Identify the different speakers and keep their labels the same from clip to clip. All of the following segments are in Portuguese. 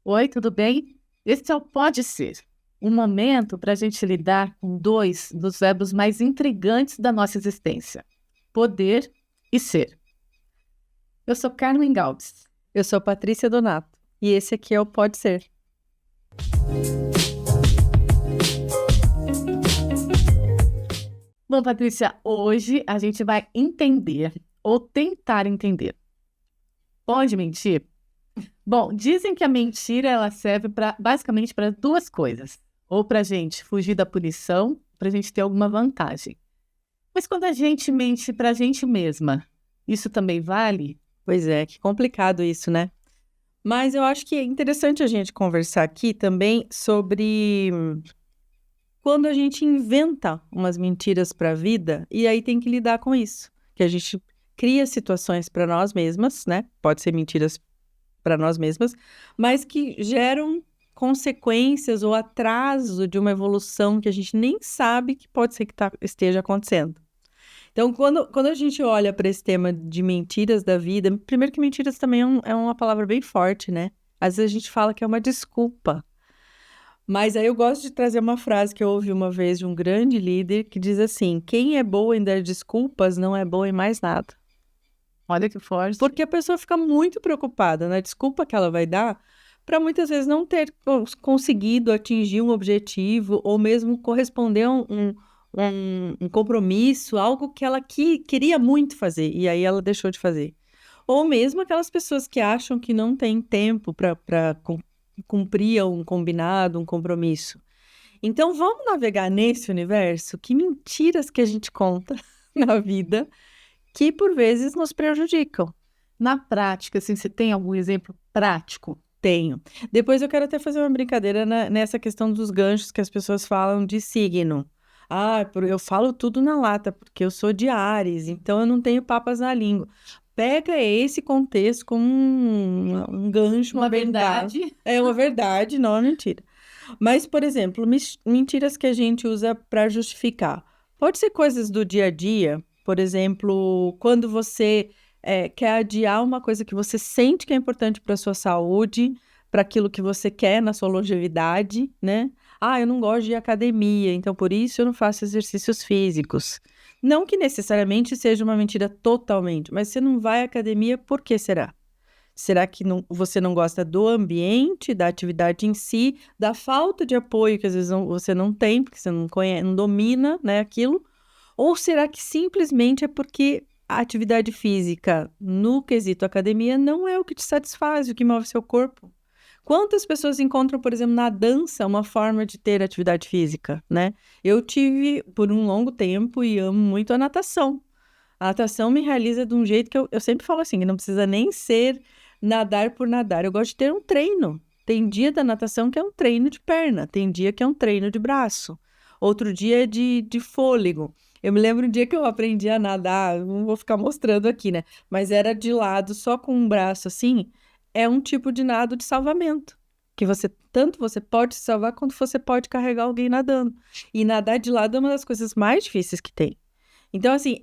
Speaker 1: Oi, tudo bem? Esse é o Pode Ser, um momento para a gente lidar com dois dos verbos mais intrigantes da nossa existência: poder e ser. Eu sou Carmen Galdes.
Speaker 2: Eu sou Patrícia Donato e esse aqui é o Pode Ser.
Speaker 1: Bom, Patrícia, hoje a gente vai entender ou tentar entender. Pode mentir? Bom, dizem que a mentira ela serve basicamente para duas coisas: ou para a gente fugir da punição, para a gente ter alguma vantagem. Mas quando a gente mente para a gente mesma, isso também vale?
Speaker 2: Pois é, que complicado isso, né? Mas eu acho que é interessante a gente conversar aqui também sobre quando a gente inventa umas mentiras para a vida e aí tem que lidar com isso. Que a gente cria situações para nós mesmas, né? Pode ser mentiras para nós mesmas, mas que geram consequências ou atraso de uma evolução que a gente nem sabe que pode ser que esteja acontecendo. Então, quando a gente olha para esse tema de mentiras da vida, primeiro que mentiras também é uma palavra bem forte, né? Às vezes a gente fala que é uma desculpa. Mas aí eu gosto de trazer uma frase que eu ouvi uma vez de um grande líder que diz assim: quem é boa em dar desculpas não é boa em mais nada.
Speaker 1: Olha que forte.
Speaker 2: Porque a pessoa fica muito preocupada na desculpa que ela vai dar para muitas vezes não ter conseguido atingir um objetivo ou mesmo corresponder a um compromisso, algo que ela queria muito fazer e aí ela deixou de fazer. Ou mesmo aquelas pessoas que acham que não tem tempo para cumprir um combinado, um compromisso. Então vamos navegar nesse universo? Que mentiras que a gente conta na vida que por vezes nos prejudicam.
Speaker 1: Na prática, assim, você tem algum exemplo prático?
Speaker 2: Tenho. Depois eu quero até fazer uma brincadeira nessa questão dos ganchos que as pessoas falam de signo. Eu falo tudo na lata, porque eu sou de Áries, então eu não tenho papas na língua. Pega esse contexto como um gancho,
Speaker 1: Uma verdade.
Speaker 2: É uma verdade, não é mentira. Mas, por exemplo, mentiras que a gente usa para justificar. Pode ser coisas do dia a dia, por exemplo, quando você quer adiar uma coisa que você sente que é importante para a sua saúde, para aquilo que você quer na sua longevidade, né? Eu não gosto de academia, então por isso eu não faço exercícios físicos. Não que necessariamente seja uma mentira totalmente, mas você não vai à academia, por que será? Será que você não gosta do ambiente, da atividade em si, da falta de apoio que às vezes você não tem, porque você não conhece, não domina, né, aquilo? Ou será que simplesmente é porque a atividade física no quesito academia não é o que te satisfaz, o que move seu corpo? Quantas pessoas encontram, por exemplo, na dança uma forma de ter atividade física, né? Eu tive por um longo tempo e amo muito a natação. A natação me realiza de um jeito que eu sempre falo assim, que não precisa nem ser nadar por nadar. Eu gosto de ter um treino. Tem dia da natação que é um treino de perna, tem dia que é um treino de braço, outro dia é de fôlego. Eu me lembro um dia que eu aprendi a nadar, não vou ficar mostrando aqui, né? Mas era de lado, só com um braço assim. É um tipo de nado de salvamento, que tanto você pode se salvar quanto você pode carregar alguém nadando. E nadar de lado é uma das coisas mais difíceis que tem. Então, assim,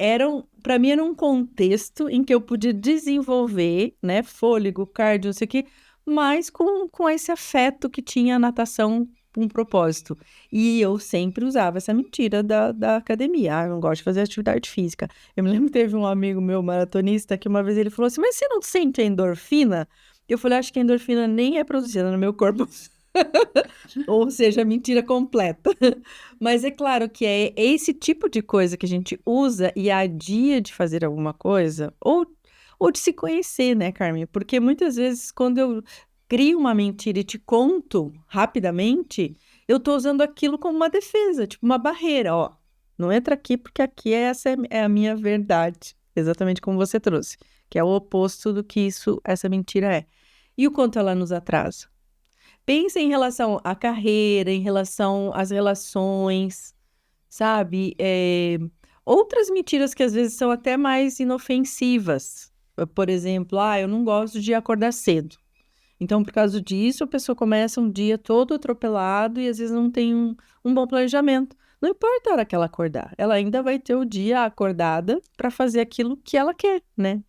Speaker 2: para mim era um contexto em que eu podia desenvolver, né, fôlego, cardio, não sei o quê, mas com esse afeto que tinha a natação com um propósito. E eu sempre usava essa mentira da academia. Eu não gosto de fazer atividade física. Eu me lembro que teve um amigo meu maratonista que uma vez ele falou assim, mas você não sente a endorfina? Eu falei, acho que a endorfina nem é produzida no meu corpo. Ou seja, mentira completa. Mas é claro que é esse tipo de coisa que a gente usa e adia de fazer alguma coisa, ou de se conhecer, né, Carmen? Porque muitas vezes, quando eu crio uma mentira e te conto rapidamente, eu tô usando aquilo como uma defesa, tipo uma barreira, ó. Não entra aqui porque aqui essa é a minha verdade. Exatamente como você trouxe, que é o oposto do que essa mentira é. E o quanto ela nos atrasa? Pensa em relação à carreira, em relação às relações, sabe? Outras mentiras que às vezes são até mais inofensivas. Por exemplo, eu não gosto de acordar cedo. Então, por causa disso, a pessoa começa um dia todo atropelado e às vezes não tem um bom planejamento. Não importa a hora que ela acordar, ela ainda vai ter o dia acordada para fazer aquilo que ela quer, né?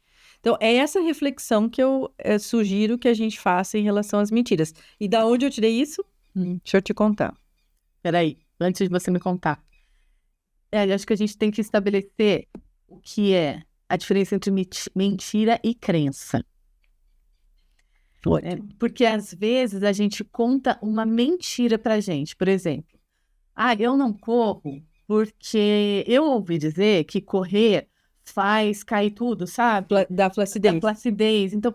Speaker 2: Então, é essa reflexão que eu sugiro que a gente faça em relação às mentiras. E da onde eu tirei isso? Deixa eu te contar.
Speaker 1: Peraí, antes de você me contar. Eu acho que a gente tem que estabelecer o que é a diferença entre mentira e crença. Porque às vezes a gente conta uma mentira pra gente. Por exemplo, eu não corro porque eu ouvi dizer que correr faz cair tudo, sabe?
Speaker 2: Da flacidez.
Speaker 1: Da flacidez. Então,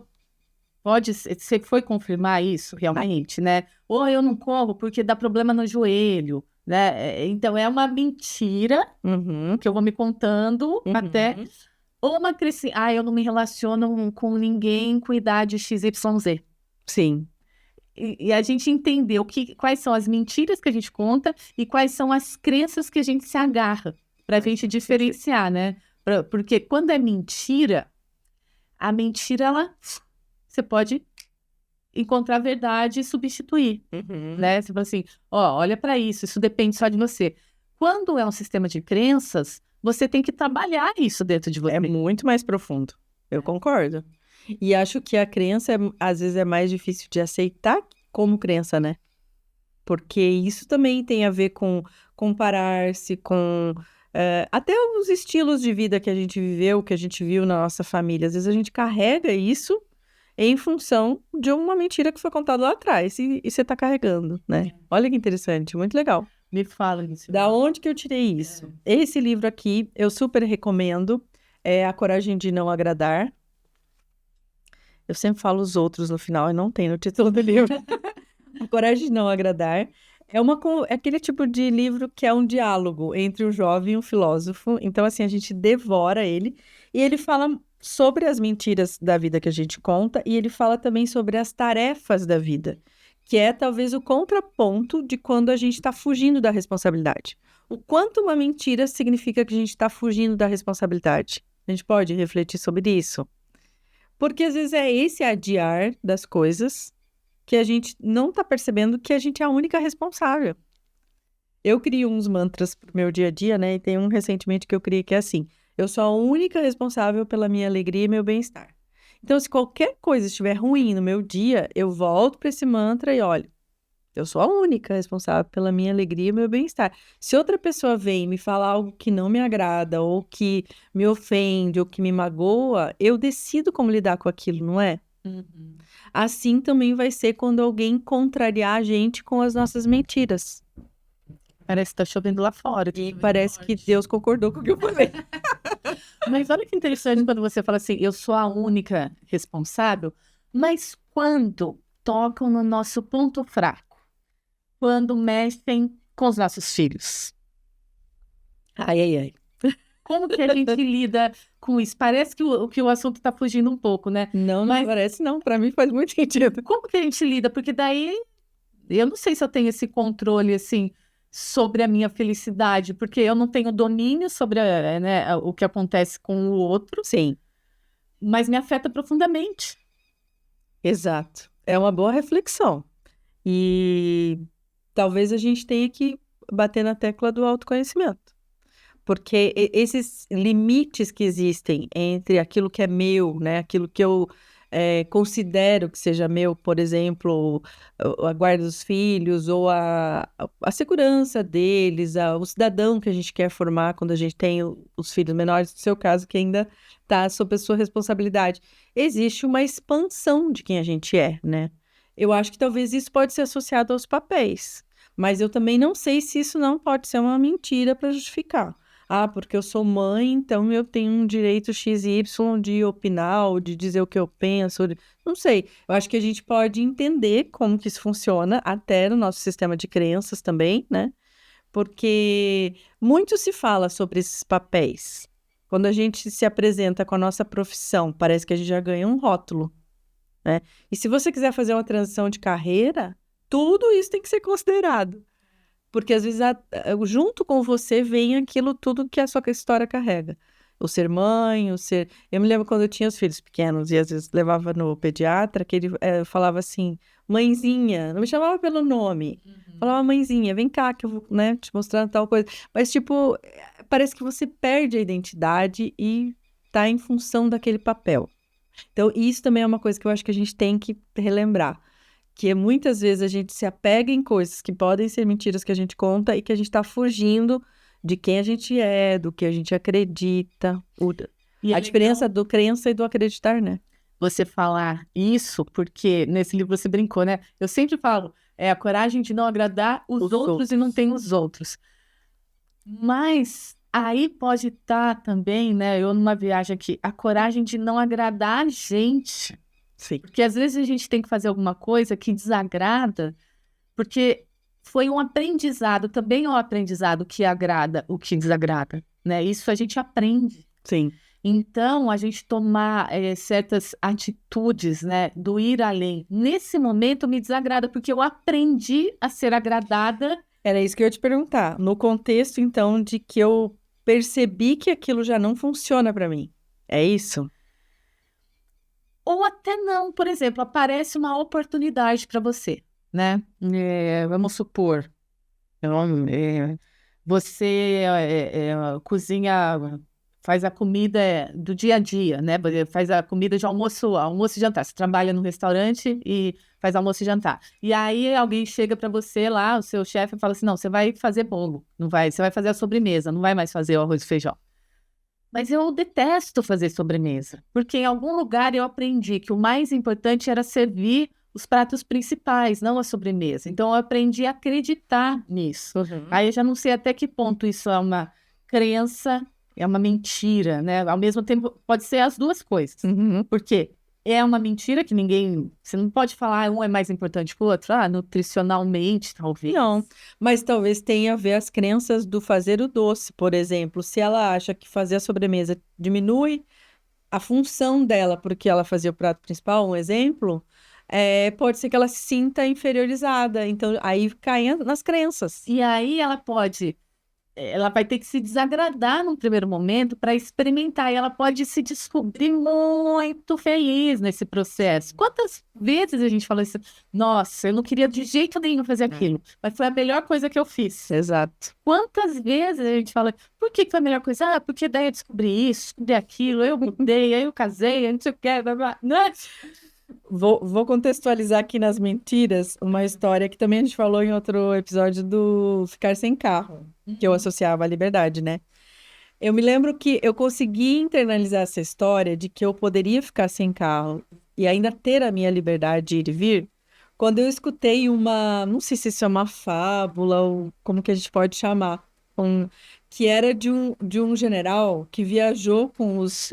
Speaker 1: pode ser, você foi confirmar isso realmente, né? Ou eu não corro porque dá problema no joelho, né? Então, é uma mentira que eu vou me contando até... Ou uma crença, eu não me relaciono com ninguém com idade XYZ.
Speaker 2: Sim.
Speaker 1: E a gente entender quais são as mentiras que a gente conta e quais são as crenças que a gente se agarra, para a gente diferenciar, né? Porque quando é mentira, a mentira, você pode encontrar a verdade e substituir, né? Você fala assim, olha para isso depende só de você. Quando é um sistema de crenças, você tem que trabalhar isso dentro de você.
Speaker 2: É muito mais profundo, eu concordo. E acho que a crença, às vezes, é mais difícil de aceitar como crença, né? Porque isso também tem a ver com comparar-se, com até os estilos de vida que a gente viveu, que a gente viu na nossa família. Às vezes a gente carrega isso em função de uma mentira que foi contada lá atrás e você está carregando, né? Olha que interessante, muito legal.
Speaker 1: Me fala isso.
Speaker 2: Da onde que eu tirei isso? Esse livro aqui, eu super recomendo, é A Coragem de Não Agradar. Eu sempre falo os outros no final e não tem no título do livro. A Coragem de Não Agradar. É aquele tipo de livro que é um diálogo entre o jovem e o filósofo. Então, assim, a gente devora ele. E ele fala sobre as mentiras da vida que a gente conta. E ele fala também sobre as tarefas da vida. Que é talvez o contraponto de quando a gente está fugindo da responsabilidade. O quanto uma mentira significa que a gente está fugindo da responsabilidade. A gente pode refletir sobre isso. Porque às vezes é esse adiar das coisas que a gente não está percebendo que a gente é a única responsável. Eu crio uns mantras pro meu dia a dia, né? E tem um recentemente que eu criei que é assim: eu sou a única responsável pela minha alegria e meu bem-estar. Então, se qualquer coisa estiver ruim no meu dia, eu volto para esse mantra e olho, eu sou a única responsável pela minha alegria e meu bem-estar. Se outra pessoa vem e me fala algo que não me agrada, ou que me ofende, ou que me magoa, eu decido como lidar com aquilo, não é? Assim também vai ser quando alguém contrariar a gente com as nossas mentiras.
Speaker 1: Parece que tá chovendo lá fora.
Speaker 2: E parece que Deus concordou com o que eu falei.
Speaker 1: Mas olha que interessante quando você fala assim, eu sou a única responsável, mas quando tocam no nosso ponto fraco, quando mexem com os nossos filhos,
Speaker 2: Ai.
Speaker 1: como que a gente lida com isso? Parece que o assunto está fugindo um pouco, né?
Speaker 2: Não
Speaker 1: Mas
Speaker 2: parece não, para mim faz muito sentido.
Speaker 1: como que a gente lida? Porque daí, eu não sei se eu tenho esse controle, assim, sobre a minha felicidade, porque eu não tenho domínio sobre né, o que acontece com o outro,
Speaker 2: Sim,
Speaker 1: mas me afeta profundamente.
Speaker 2: exato. É uma boa reflexão. E talvez a gente tenha que bater na tecla do autoconhecimento. Porque esses limites que existem entre aquilo que é meu, né? Aquilo que eu considero que seja meu, por exemplo, a guarda dos filhos ou a segurança deles, o cidadão que a gente quer formar quando a gente tem os filhos menores, no seu caso, que ainda está sob a sua responsabilidade. Existe uma expansão de quem a gente é, né? Eu acho que talvez isso pode ser associado aos papéis, mas eu também não sei se isso não pode ser uma mentira para justificar. Porque eu sou mãe, então eu tenho um direito XY de opinar ou de dizer o que eu penso. Não sei. Eu acho que a gente pode entender como que isso funciona, até no nosso sistema de crenças também, né? Porque muito se fala sobre esses papéis. Quando a gente se apresenta com a nossa profissão, parece que a gente já ganha um rótulo, né? E se você quiser fazer uma transição de carreira, tudo isso tem que ser considerado. Porque às vezes junto com você vem aquilo tudo que a sua história carrega. O ser mãe, o ser... Eu me lembro quando eu tinha os filhos pequenos e às vezes levava no pediatra, que ele falava assim, mãezinha, não me chamava pelo nome. Falava, mãezinha, vem cá que eu vou, né, te mostrando tal coisa. Mas tipo, parece que você perde a identidade e tá em função daquele papel. Então, isso também é uma coisa que eu acho que a gente tem que relembrar. Que muitas vezes a gente se apega em coisas que podem ser mentiras que a gente conta e que a gente está fugindo de quem a gente é, do que a gente acredita.
Speaker 1: E
Speaker 2: A diferença do crença e do acreditar, né?
Speaker 1: Você falar isso, porque nesse livro você brincou, né? Eu sempre falo, é a coragem de não agradar os outros e não tem os outros. Mas aí pode estar também, né? Eu numa viagem aqui, a coragem de não agradar a gente.
Speaker 2: Sim.
Speaker 1: Porque às vezes a gente tem que fazer alguma coisa que desagrada, porque foi um aprendizado, também é um aprendizado que agrada o que desagrada, né? Isso a gente aprende.
Speaker 2: Sim.
Speaker 1: Então, a gente tomar certas atitudes, né, do ir além. Nesse momento me desagrada, porque eu aprendi a ser agradada.
Speaker 2: Era isso que eu ia te perguntar. No contexto, então, de que eu percebi que aquilo já não funciona para mim. É isso?
Speaker 1: Ou até não, por exemplo, aparece uma oportunidade para você, né? Vamos supor, você cozinha, faz a comida do dia a dia, né? Faz a comida de almoço e jantar. Você trabalha no restaurante e faz almoço e jantar. E aí alguém chega para você lá, o seu chefe, e fala assim, não, você vai fazer bolo, não vai, você vai fazer a sobremesa, não vai mais fazer o arroz e feijão. Mas eu detesto fazer sobremesa, porque em algum lugar eu aprendi que o mais importante era servir os pratos principais, não a sobremesa. Então eu aprendi a acreditar nisso. Aí eu já não sei até que ponto isso é uma crença, é uma mentira, né? Ao mesmo tempo, pode ser as duas coisas. Porque é uma mentira que ninguém... Você não pode falar um é mais importante que o outro. Nutricionalmente, talvez.
Speaker 2: Não, mas talvez tenha a ver as crenças do fazer o doce, por exemplo. Se ela acha que fazer a sobremesa diminui a função dela porque ela fazia o prato principal, um exemplo, pode ser que ela se sinta inferiorizada. Então, aí cai nas crenças.
Speaker 1: E aí ela vai ter que se desagradar num primeiro momento para experimentar, e ela pode se descobrir muito feliz nesse processo. Quantas vezes a gente falou isso? Nossa, eu não queria de jeito nenhum fazer aquilo, mas foi a melhor coisa que eu fiz.
Speaker 2: Exato.
Speaker 1: Quantas vezes a gente fala, por que foi a melhor coisa? Porque daí eu descobri isso, descobri aquilo, eu mudei, aí eu casei, aí não sei o que, blá, blá. Né?
Speaker 2: Vou contextualizar aqui nas mentiras uma história que também a gente falou em outro episódio do ficar sem carro, que eu associava à liberdade, né? Eu me lembro que eu consegui internalizar essa história de que eu poderia ficar sem carro e ainda ter a minha liberdade de ir e vir, quando eu escutei não sei se isso é uma fábula ou como que a gente pode chamar, que era de um general que viajou com os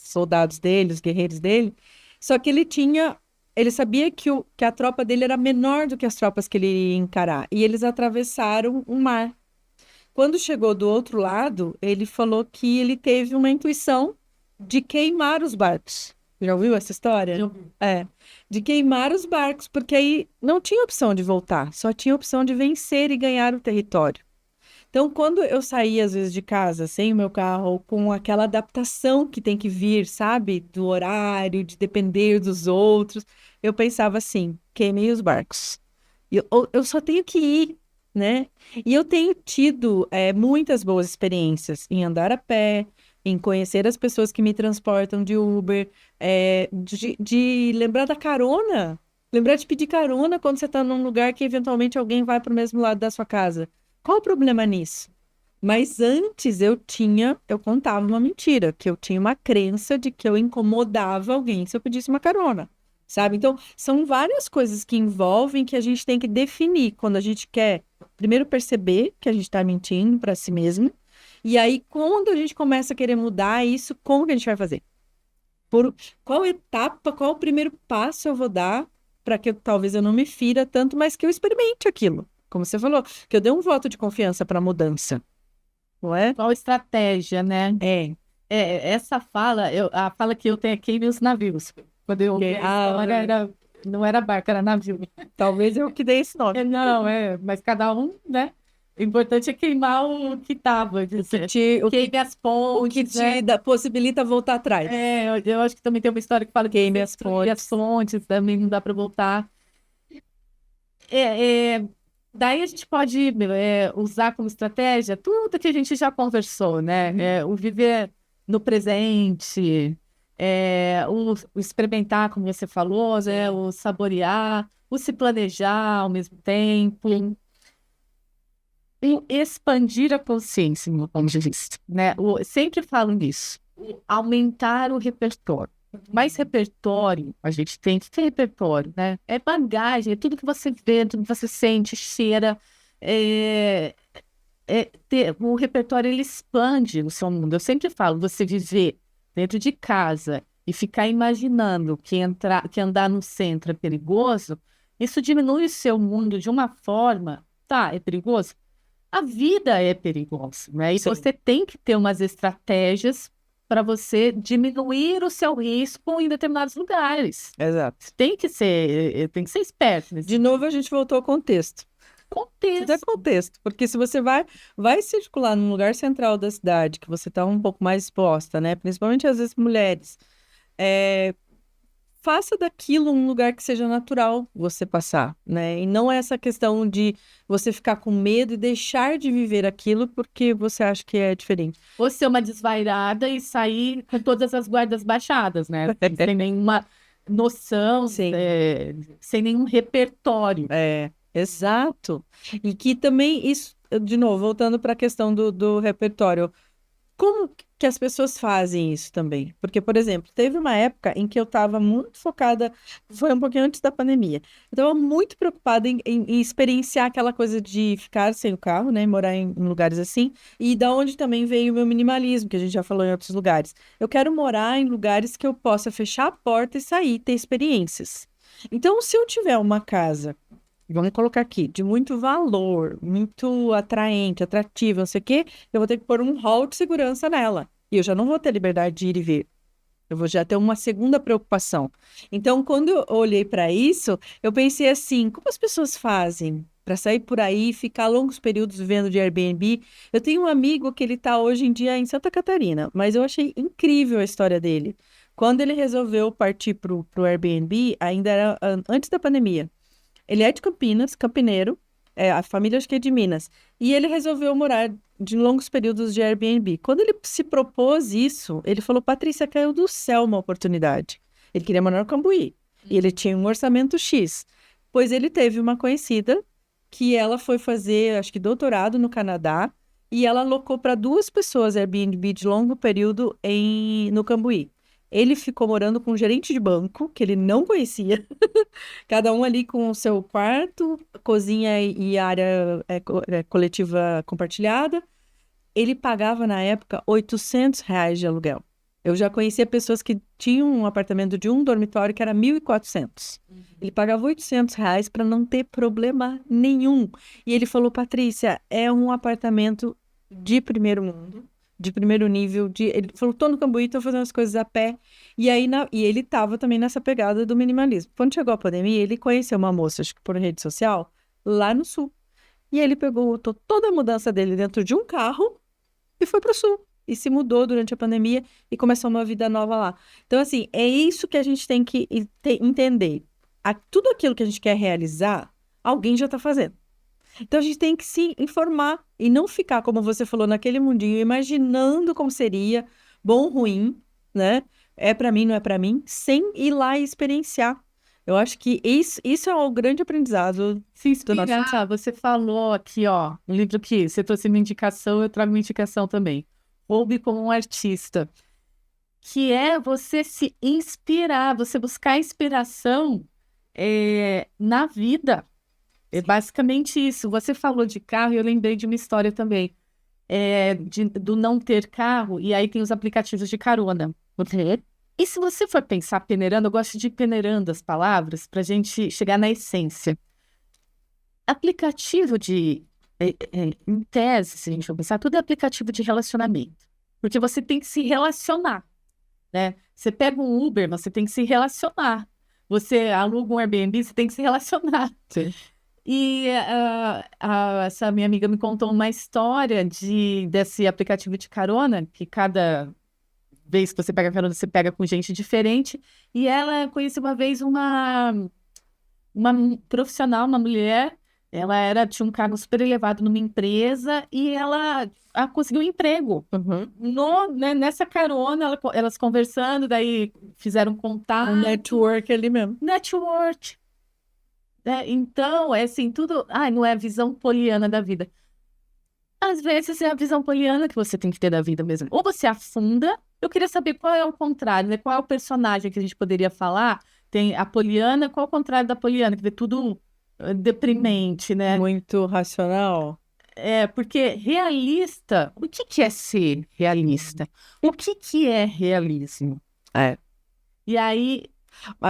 Speaker 2: soldados dele, os guerreiros dele, só que ele sabia que a tropa dele era menor do que as tropas que ele ia encarar, e eles atravessaram um mar. Quando chegou do outro lado, ele falou que ele teve uma intuição de queimar os barcos. Já ouviu essa história? De queimar os barcos, porque aí não tinha opção de voltar, só tinha opção de vencer e ganhar o território. Então, quando eu saía, às vezes, de casa sem o meu carro, com aquela adaptação que tem que vir, sabe? Do horário, de depender dos outros, eu pensava assim, queimei os barcos. Eu só tenho que ir, né? E eu tenho tido muitas boas experiências em andar a pé, em conhecer as pessoas que me transportam de Uber, de lembrar da carona, lembrar de pedir carona quando você está num lugar que eventualmente alguém vai para o mesmo lado da sua casa. Qual o problema nisso? Mas antes eu contava uma mentira, que eu tinha uma crença de que eu incomodava alguém se eu pedisse uma carona, sabe? Então, são várias coisas que envolvem que a gente tem que definir quando a gente quer, primeiro, perceber que a gente está mentindo para si mesmo, e aí, quando a gente começa a querer mudar isso, como que a gente vai fazer? Por qual etapa, qual o primeiro passo eu vou dar para que talvez eu não me fira tanto, mas que eu experimente aquilo? Como você falou, que eu dei um voto de confiança para a mudança, não é?
Speaker 1: Qual Essa fala, a fala que eu tenho é queime os navios. Quando eu ouvi a história, não era barco, era navio.
Speaker 2: Talvez eu que dei esse nome.
Speaker 1: Não, mas cada um, né? O importante é queimar o que estava. Queime as pontes,
Speaker 2: o que te possibilita voltar atrás.
Speaker 1: Eu acho que também tem uma história que fala que
Speaker 2: queime as
Speaker 1: pontes, também não dá para voltar. Daí a gente pode usar como estratégia tudo que a gente já conversou, né? O viver no presente, o experimentar, como você falou, né? O saborear, o se planejar ao mesmo tempo. E expandir a consciência, meu ponto de vista, né? Sempre falo nisso. Aumentar o repertório. Mais repertório, a gente tem que ter repertório, né? É bagagem, é tudo que você vê, tudo que você sente, cheira. O repertório, ele expande o seu mundo. Eu sempre falo, você viver dentro de casa e ficar imaginando que andar no centro é perigoso, isso diminui o seu mundo de uma forma, tá, é perigoso? A vida é perigosa, né? E
Speaker 2: Sim.
Speaker 1: você tem que ter umas estratégias para você diminuir o seu risco em determinados lugares.
Speaker 2: Exato.
Speaker 1: Tem que ser esperto nesse
Speaker 2: De novo, a gente voltou ao contexto. Tudo é
Speaker 1: contexto.
Speaker 2: contexto, porque se você vai circular num lugar central da cidade, que você está um pouco mais exposta, né? Principalmente às vezes mulheres, faça daquilo um lugar que seja natural você passar, né? E não é essa questão de você ficar com medo e deixar de viver aquilo porque você acha que é diferente.
Speaker 1: Ou ser uma desvairada e sair com todas as guardas baixadas, né? Sem nenhuma noção,
Speaker 2: Sim.
Speaker 1: sem nenhum repertório.
Speaker 2: Exato. E que também isso, de novo, voltando para a questão do repertório, como que as pessoas fazem isso também? Porque, por exemplo, teve uma época em que eu estava muito focada, foi um pouquinho antes da pandemia, eu estava muito preocupada em experienciar aquela coisa de ficar sem o carro, né, morar em lugares assim, e da onde também veio o meu minimalismo, que a gente já falou em outros lugares. Eu quero morar em lugares que eu possa fechar a porta e sair, ter experiências. Então, se eu tiver uma casa, vamos colocar aqui, de muito valor, muito atraente, atrativa, não sei o quê, eu vou ter que pôr um hall de segurança nela. E eu já não vou ter liberdade de ir e vir. Eu vou já ter uma segunda preocupação. Então, quando eu olhei para isso, eu pensei assim: como as pessoas fazem para sair por aí e ficar longos períodos vivendo de Airbnb? Eu tenho um amigo que ele está hoje em dia em Santa Catarina, mas eu achei incrível a história dele. Quando ele resolveu partir para o Airbnb, ainda era antes da pandemia. Ele é de Campinas, campineiro, a família acho que é de Minas. E ele resolveu morar de longos períodos de Airbnb. Quando ele se propôs isso, ele falou: Patrícia, caiu do céu uma oportunidade. Ele queria morar no Cambuí. E ele tinha um orçamento X. Pois ele teve uma conhecida que ela foi fazer, acho que doutorado no Canadá, e ela alocou para 2 pessoas Airbnb de longo período no Cambuí. Ele ficou morando com um gerente de banco, que ele não conhecia, cada um ali com o seu quarto, cozinha e área coletiva compartilhada. Ele pagava, na época, R$ 800 de aluguel. Eu já conhecia pessoas que tinham um apartamento de um dormitório que era 1.400. Ele pagava R$ 800 para não ter problema nenhum. E ele falou: Patrícia, é um apartamento de primeiro mundo, de primeiro nível. Ele falou: tô no Cambuí, tô fazendo as coisas a pé. E aí, e ele tava também nessa pegada do minimalismo. Quando chegou a pandemia, ele conheceu uma moça, acho que por rede social, lá no sul. E ele pegou toda a mudança dele dentro de um carro e foi pro sul. E se mudou durante a pandemia e começou uma vida nova lá. Então, assim, é isso que a gente tem que entender. Tudo aquilo que a gente quer realizar, alguém já está fazendo. Então, a gente tem que se informar e não ficar, como você falou, naquele mundinho, imaginando como seria, bom ou ruim, né? É para mim, não é para mim, sem ir lá e experienciar. Eu acho que isso é o grande aprendizado.
Speaker 1: Se inspirar, você falou aqui, ó, um livro que você trouxe uma indicação, eu trago uma indicação também. Roube como um artista, que é você se inspirar, você buscar inspiração na vida. É basicamente isso. Você falou de carro e eu lembrei de uma história também, do não ter carro, e aí tem os aplicativos de carona. E se você for pensar peneirando, eu gosto de ir peneirando as palavras para a gente chegar na essência. Aplicativo em tese, se a gente for pensar, tudo é aplicativo de relacionamento. Porque você tem que se relacionar, né? Você pega um Uber, você tem que se relacionar. Você aluga um Airbnb, você tem que se relacionar.
Speaker 2: Sim.
Speaker 1: E essa minha amiga me contou uma história desse aplicativo de carona, que cada vez que você pega carona, você pega com gente diferente. E ela conheceu uma vez uma profissional, uma mulher, Ela tinha um cargo super elevado numa empresa e ela conseguiu um emprego. Nessa carona, elas conversando, daí fizeram contato.
Speaker 2: Um network ali mesmo.
Speaker 1: Network. Então, é assim, tudo... não é a visão poliana da vida. Às vezes é a visão poliana que você tem que ter da vida mesmo. Ou você afunda. Eu queria saber qual é o contrário, né? Qual é o personagem que a gente poderia falar. Tem a poliana, qual é o contrário da poliana? Que vê tudo deprimente, né?
Speaker 2: Muito racional.
Speaker 1: Porque realista... O que é ser realista? O que é realismo? E aí...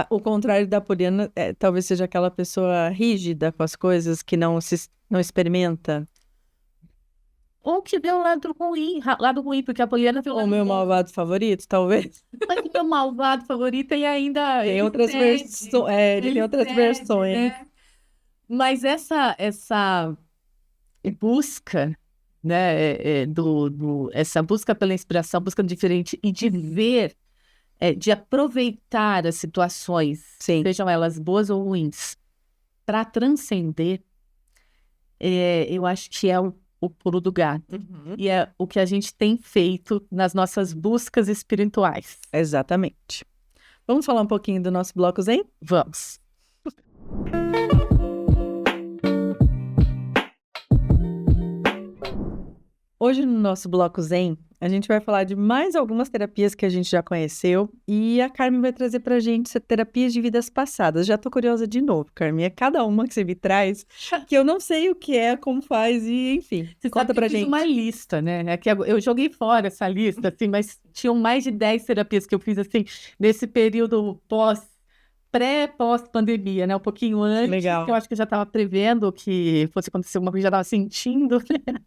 Speaker 2: O contrário da poliana talvez seja aquela pessoa rígida com as coisas, que não experimenta.
Speaker 1: Ou que vê o lado ruim, porque a poliana vê o
Speaker 2: Ou
Speaker 1: lado
Speaker 2: meu
Speaker 1: bom.
Speaker 2: malvado favorito, talvez.
Speaker 1: Mas o meu malvado favorito e ainda...
Speaker 2: Tem
Speaker 1: ele
Speaker 2: outras
Speaker 1: cede,
Speaker 2: versões. Ele tem outras
Speaker 1: cede,
Speaker 2: versões.
Speaker 1: né? Mas essa busca, né, essa busca pela inspiração, busca diferente e de ver, de aproveitar as situações,
Speaker 2: Sim.
Speaker 1: sejam elas boas ou ruins, para transcender, eu acho que é o pulo do gato. E é o que a gente tem feito nas nossas buscas espirituais.
Speaker 2: Exatamente. Vamos falar um pouquinho do nosso bloco Zen?
Speaker 1: Vamos.
Speaker 2: Hoje no nosso bloco Zen, a gente vai falar de mais algumas terapias que a gente já conheceu e a Carmen vai trazer pra gente terapias de vidas passadas. Já tô curiosa de novo, Carmen. É cada uma que você me traz que eu não sei o que é, como faz e enfim.
Speaker 1: Você
Speaker 2: Conta
Speaker 1: sabe que
Speaker 2: pra
Speaker 1: eu fiz
Speaker 2: gente.
Speaker 1: uma lista, né? É que eu joguei fora essa lista, assim, mas tinham mais de 10 terapias que eu fiz, assim, nesse período pós-pandemia, né? Um pouquinho antes,
Speaker 2: Legal.
Speaker 1: que eu acho que eu já estava prevendo que fosse acontecer alguma coisa, já estava sentindo, né?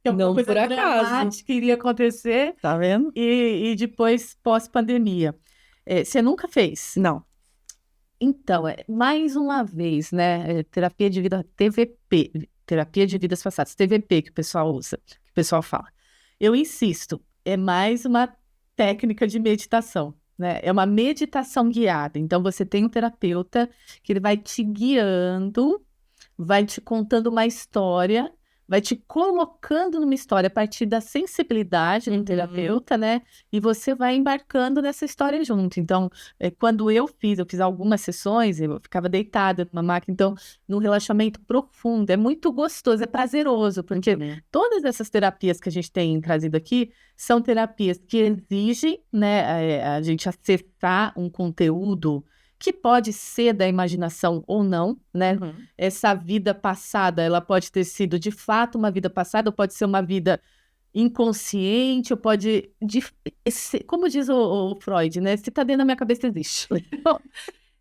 Speaker 1: Que alguma
Speaker 2: Não
Speaker 1: coisa
Speaker 2: por acaso.
Speaker 1: dramática iria acontecer.
Speaker 2: Tá vendo?
Speaker 1: E depois, pós-pandemia. Você nunca fez?
Speaker 2: Não.
Speaker 1: Então, mais uma vez, né? Terapia de vida, TVP, terapia de vidas passadas, TVP que o pessoal usa, que o pessoal fala. Eu insisto, é mais uma técnica de meditação, né? É uma meditação guiada. Então, você tem um terapeuta que ele vai te guiando, vai te contando uma história, vai te colocando numa história a partir da sensibilidade do terapeuta, né? E você vai embarcando nessa história junto. Então, quando eu fiz algumas sessões, eu ficava deitada numa máquina, então, num relaxamento profundo, é muito gostoso, é prazeroso, porque todas essas terapias que a gente tem trazido aqui são terapias que exigem, né, a gente acessar um conteúdo que pode ser da imaginação ou não, né? Essa vida passada, ela pode ter sido de fato uma vida passada, ou pode ser uma vida inconsciente, ou pode... Como diz o Freud, né? Se tá dentro da minha cabeça, existe.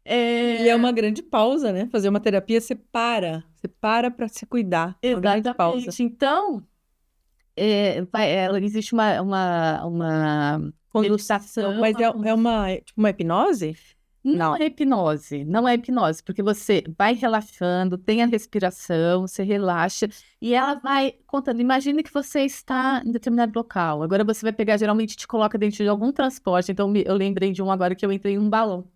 Speaker 2: E é uma grande pausa, né? Fazer uma terapia, você para para se cuidar. Uma grande pausa.
Speaker 1: Exatamente. Então, existe uma
Speaker 2: condução. Mas é uma hipnose?
Speaker 1: Não é hipnose, não é hipnose, porque você vai relaxando, tem a respiração, você relaxa e ela vai contando. Imagine que você está em determinado local, agora você vai pegar, geralmente te coloca dentro de algum transporte, então eu lembrei de um agora que eu entrei em um balão.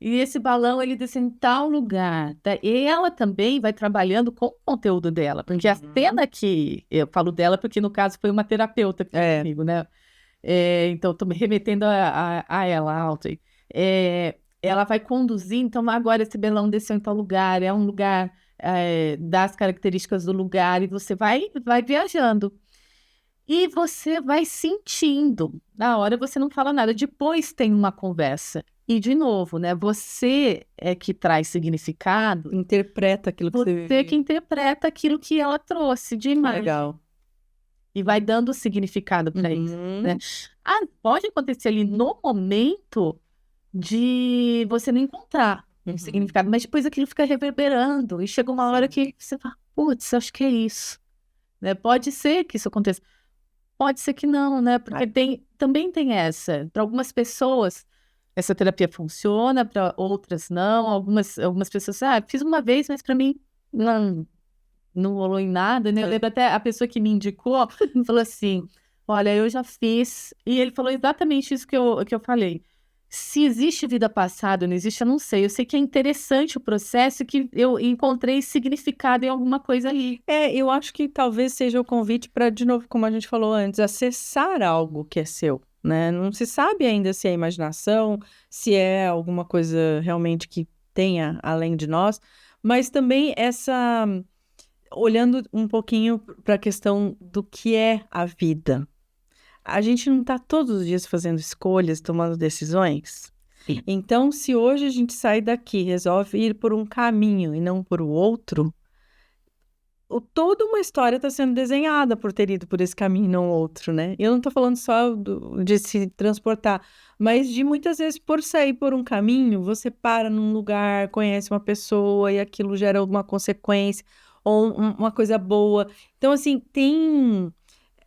Speaker 1: E esse balão, ele desce em tal lugar, tá? E ela também vai trabalhando com o conteúdo dela, porque a cena que eu falo dela, porque no caso foi uma terapeuta que fez comigo, né? Então, estou me remetendo a ela, Audrey. Ela vai conduzir, então agora esse balão desceu em tal lugar, é um lugar das características do lugar, e você vai viajando. E você vai sentindo. Na hora você não fala nada, depois tem uma conversa. E, de novo, né? Você é que traz significado.
Speaker 2: Interpreta aquilo que você
Speaker 1: Você que interpreta aquilo que ela trouxe de imagem.
Speaker 2: Legal.
Speaker 1: E vai dando significado para isso, né? Pode acontecer ali no momento de você não encontrar um significado, mas depois aquilo fica reverberando e chega uma hora que você fala, putz, acho que é isso, né? Pode ser que isso aconteça, pode ser que não, né? Porque também tem para algumas pessoas essa terapia funciona, para outras não, algumas pessoas, fiz uma vez, mas para mim não rolou em nada, né? Eu lembro até a pessoa que me indicou, falou assim, olha, eu já fiz, e ele falou exatamente isso que eu falei. Se existe vida passada ou não existe, eu não sei. Eu sei que é interessante o processo e que eu encontrei significado em alguma coisa ali.
Speaker 2: Eu acho que talvez seja o convite para, de novo, como a gente falou antes, acessar algo que é seu, né? Não se sabe ainda se é imaginação, se é alguma coisa realmente que tenha além de nós, mas também olhando um pouquinho para a questão do que é a vida. A gente não está todos os dias fazendo escolhas, tomando decisões?
Speaker 1: Sim.
Speaker 2: Então, se hoje a gente sai daqui, resolve ir por um caminho e não por o outro, toda uma história está sendo desenhada por ter ido por esse caminho e não outro, né? Eu não estou falando só de se transportar, mas de muitas vezes por sair por um caminho, você para num lugar, conhece uma pessoa e aquilo gera alguma consequência ou uma coisa boa. Então, assim,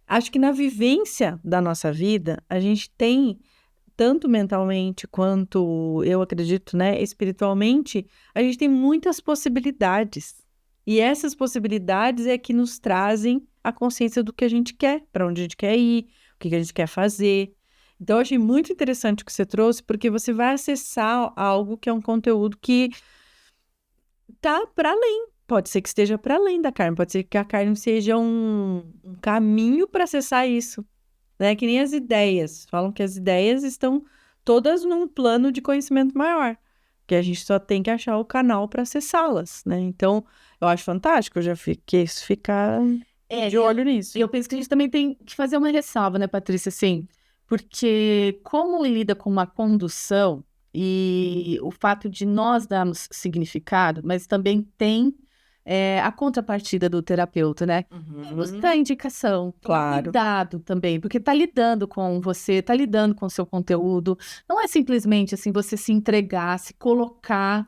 Speaker 2: acho que na vivência da nossa vida, a gente tem, tanto mentalmente quanto, eu acredito, né, espiritualmente, a gente tem muitas possibilidades. E essas possibilidades é que nos trazem a consciência do que a gente quer, para onde a gente quer ir, o que a gente quer fazer. Então, eu achei muito interessante o que você trouxe, porque você vai acessar algo que é um conteúdo que está para além. Pode ser que esteja para além da carne, pode ser que a carne seja um caminho para acessar isso, né? Que nem as ideias. Falam que as ideias estão todas num plano de conhecimento maior, que a gente só tem que achar o canal para acessá-las, né? Então, eu acho fantástico, eu já ficar de olho nisso.
Speaker 1: E eu penso que a gente também tem que fazer uma ressalva, né, Patrícia? Assim, porque como lida com uma condução e o fato de nós darmos significado, mas também tem a contrapartida do terapeuta, né? Nos dá indicação,
Speaker 2: Claro.
Speaker 1: cuidado também, porque tá lidando com você, tá lidando com o seu conteúdo. Não é simplesmente assim você se entregar, se colocar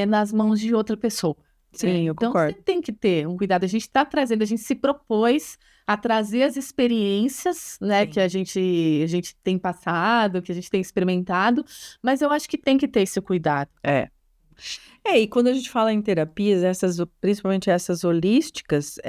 Speaker 1: nas mãos de outra pessoa.
Speaker 2: Sim, eu
Speaker 1: Então
Speaker 2: concordo.
Speaker 1: você tem que ter um cuidado. A gente está trazendo, a gente se propôs a trazer as experiências, né,
Speaker 2: Sim.
Speaker 1: que a gente tem passado, que a gente tem experimentado, mas eu acho que tem que ter esse cuidado.
Speaker 2: E quando a gente fala em terapias, principalmente essas holísticas,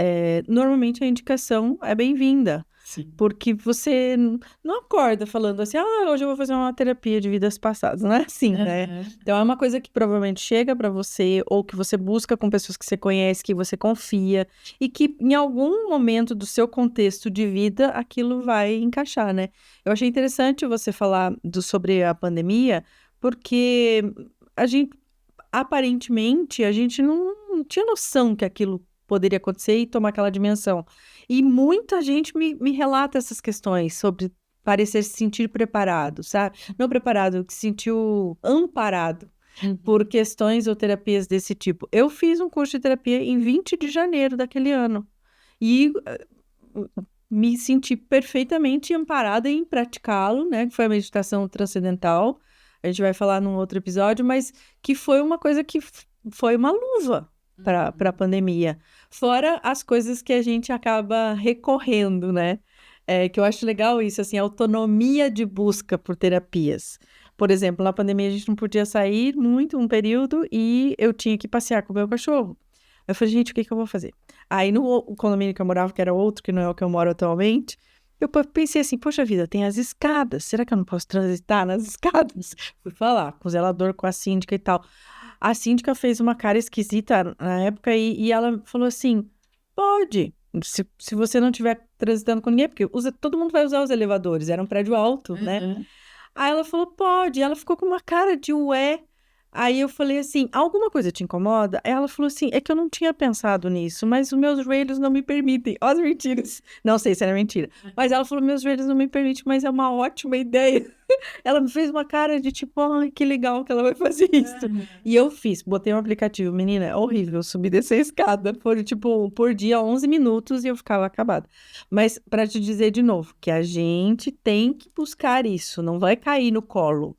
Speaker 2: normalmente a indicação é bem-vinda.
Speaker 1: Sim.
Speaker 2: Porque você não acorda falando assim, hoje eu vou fazer uma terapia de vidas passadas. Não é assim, né? Então, é uma coisa que provavelmente chega para você, ou que você busca com pessoas que você conhece, que você confia, e que em algum momento do seu contexto de vida, aquilo vai encaixar, né? Eu achei interessante você falar sobre a pandemia, porque aparentemente, a gente não tinha noção que aquilo poderia acontecer e tomar aquela dimensão. E muita gente me relata essas questões sobre parecer se sentir preparado, sabe? Não preparado, que se sentiu amparado por questões ou terapias desse tipo. Eu fiz um curso de terapia em 20 de janeiro daquele ano. E me senti perfeitamente amparada em praticá-lo, né? Que foi a meditação transcendental. A gente vai falar num outro episódio, mas que foi uma coisa que foi uma luva para a pandemia. Fora as coisas que a gente acaba recorrendo, né? Que eu acho legal isso, assim, a autonomia de busca por terapias. Por exemplo, na pandemia a gente não podia sair muito, um período, e eu tinha que passear com o meu cachorro. Eu falei, gente, o que eu vou fazer? Aí no condomínio que eu morava, que era outro, que não é o que eu moro atualmente, eu pensei assim, poxa vida, tem as escadas, será que eu não posso transitar nas escadas? Fui falar com o zelador, com a síndica e tal. A síndica fez uma cara esquisita na época e ela falou assim, pode, se você não estiver transitando com ninguém, porque todo mundo vai usar os elevadores, era um prédio alto, né? Aí ela falou, pode, e ela ficou com uma cara de ué. Aí eu falei assim, alguma coisa te incomoda? Aí ela falou assim, é que eu não tinha pensado nisso, mas os meus joelhos não me permitem. Ó as mentiras. Não sei se era mentira. Mas ela falou, meus joelhos não me permitem, mas é uma ótima ideia. Ela me fez uma cara de tipo, ai, que legal que ela vai fazer isso. E eu fiz, botei um aplicativo. Menina, é horrível, eu subi dessa escada. Foi tipo, por dia, 11 minutos e eu ficava acabada. Mas para te dizer de novo, que a gente tem que buscar isso, não vai cair no colo.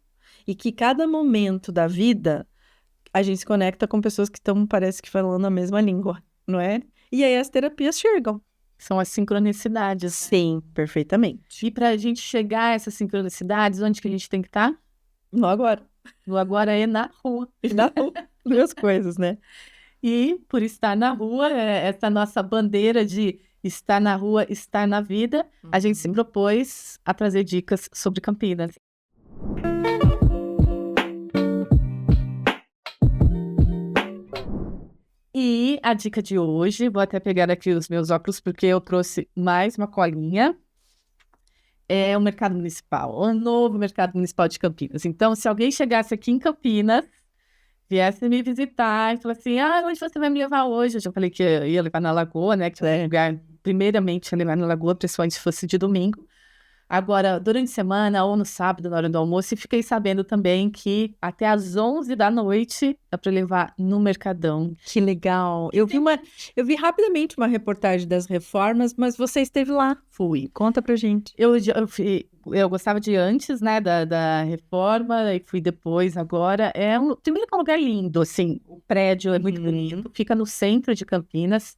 Speaker 2: E que cada momento da vida, a gente se conecta com pessoas que estão, parece que falando a mesma língua, não é? E aí as terapias chegam.
Speaker 1: São as sincronicidades.
Speaker 2: Sim, perfeitamente.
Speaker 1: E para a gente chegar a essas sincronicidades, onde que a gente tem que estar?
Speaker 2: No agora.
Speaker 1: No agora é na rua.
Speaker 2: Na rua. Duas coisas, né?
Speaker 1: E por estar na rua, essa nossa bandeira de estar na rua, estar na vida, a gente se propôs a trazer dicas sobre Campinas. a dica de hoje, vou até pegar aqui os meus óculos, porque eu trouxe mais uma colinha. É o Mercado Municipal, o novo Mercado Municipal de Campinas. Então, se alguém chegasse aqui em Campinas, viesse me visitar e falasse assim, onde você vai me levar hoje? Eu já falei que eu ia levar na Lagoa, né? Que é um lugar, primeiramente, ia levar na Lagoa, principalmente se fosse de domingo. Agora, durante a semana ou no sábado, na hora do almoço, e fiquei sabendo também que até às 11 da noite dá para levar no Mercadão.
Speaker 2: Que legal. Eu vi rapidamente uma reportagem das reformas, mas você esteve lá.
Speaker 1: Fui.
Speaker 2: Conta pra gente.
Speaker 1: Eu gostava de antes, né, da reforma, e fui depois, agora. Primeiro que é um lugar lindo, assim, o prédio é muito bonito, fica no centro de Campinas.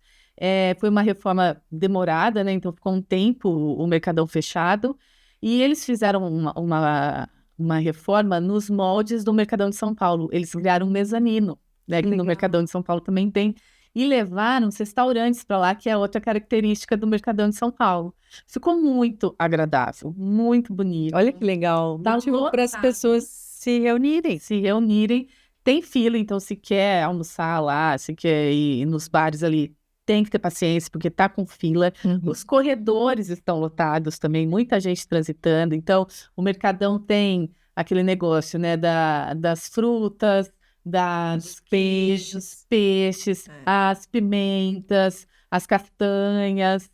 Speaker 1: Foi uma reforma demorada, né, então ficou um tempo o Mercadão fechado, e eles fizeram uma reforma nos moldes do Mercadão de São Paulo. Eles criaram um mezanino, né, que no Mercadão de São Paulo também tem. E levaram os restaurantes para lá, que é outra característica do Mercadão de São Paulo. Ficou muito agradável, muito bonito.
Speaker 2: Olha que legal.
Speaker 1: Tá
Speaker 2: Motivo para as
Speaker 1: lotado.
Speaker 2: pessoas se reunirem.
Speaker 1: Se reunirem. Tem fila, então se quer almoçar lá, se quer ir nos bares ali, tem que ter paciência, porque tá com fila. Os corredores estão lotados também, muita gente transitando. Então, o Mercadão tem aquele negócio, né, das frutas, dos peixes, as pimentas, as castanhas.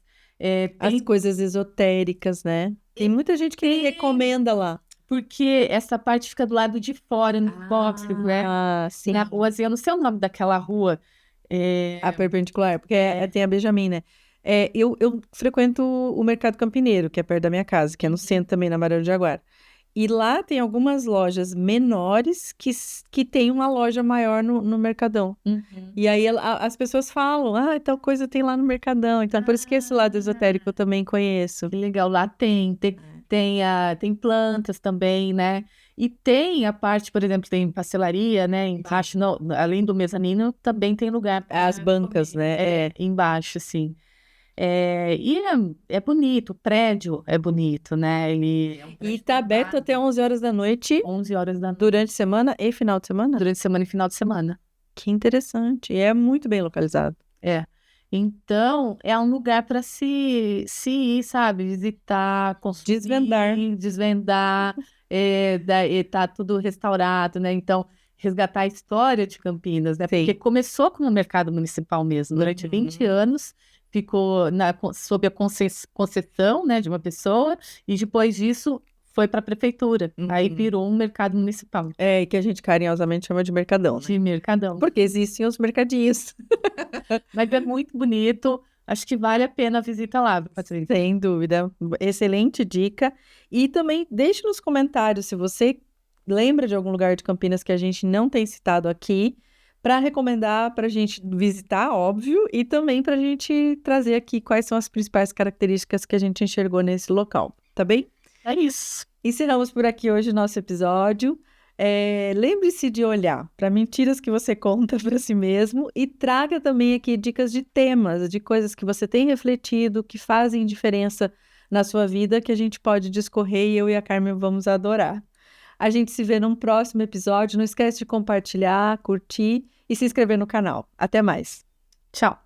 Speaker 2: As coisas esotéricas, né? Tem muita gente que recomenda lá.
Speaker 1: Porque essa parte fica do lado de fora, no boxes, né?
Speaker 2: Sim.
Speaker 1: Na ruazinha, eu não sei o nome daquela rua.
Speaker 2: A perpendicular, porque tem a Benjamin, né? Eu frequento o Mercado Campineiro, que é perto da minha casa, que é no centro também, na Barão de Jaguar. E lá tem algumas lojas menores que tem uma loja maior no Mercadão. E aí as pessoas falam, tal coisa tem lá no Mercadão. Então, por isso que esse lado esotérico eu também conheço.
Speaker 1: Que legal, lá tem plantas também, né? E tem a parte, por exemplo, tem pastelaria, né? Embaixo, além do mezanino, também tem lugar.
Speaker 2: As bancas, né?
Speaker 1: Embaixo, assim. E é bonito, o prédio é bonito, né? Ele é um
Speaker 2: E
Speaker 1: prédio
Speaker 2: está aberto até 11 horas da noite,
Speaker 1: 11 horas da noite,
Speaker 2: durante a semana e final de semana?
Speaker 1: durante a semana e final de semana.
Speaker 2: Que interessante. E é muito bem localizado.
Speaker 1: Então, é um lugar para se ir, sabe? Visitar, consumir, desvendar, tá tudo restaurado, né? Então, resgatar a história de Campinas, né? Porque começou com o mercado municipal mesmo, durante 20 anos, ficou sob a concessão, né, de uma pessoa, e depois disso foi para a prefeitura. Aí virou um mercado municipal.
Speaker 2: Que a gente carinhosamente chama de Mercadão, né?
Speaker 1: De Mercadão.
Speaker 2: Porque existem os mercadinhos.
Speaker 1: Mas é muito bonito. Acho que vale a pena a visita lá, Patrícia.
Speaker 2: Sem dúvida. Excelente dica. E também deixe nos comentários se você lembra de algum lugar de Campinas que a gente não tem citado aqui, para recomendar para a gente visitar, óbvio, e também para a gente trazer aqui quais são as principais características que a gente enxergou nesse local. Tá bem?
Speaker 1: É isso.
Speaker 2: Encerramos por aqui hoje o nosso episódio. Lembre-se de olhar para mentiras que você conta para si mesmo e traga também aqui dicas de temas, de coisas que você tem refletido, que fazem diferença na sua vida, que a gente pode discorrer e eu e a Carmen vamos adorar. A gente se vê num próximo episódio. Não esquece de compartilhar, curtir e se inscrever no canal. Até mais.
Speaker 1: Tchau.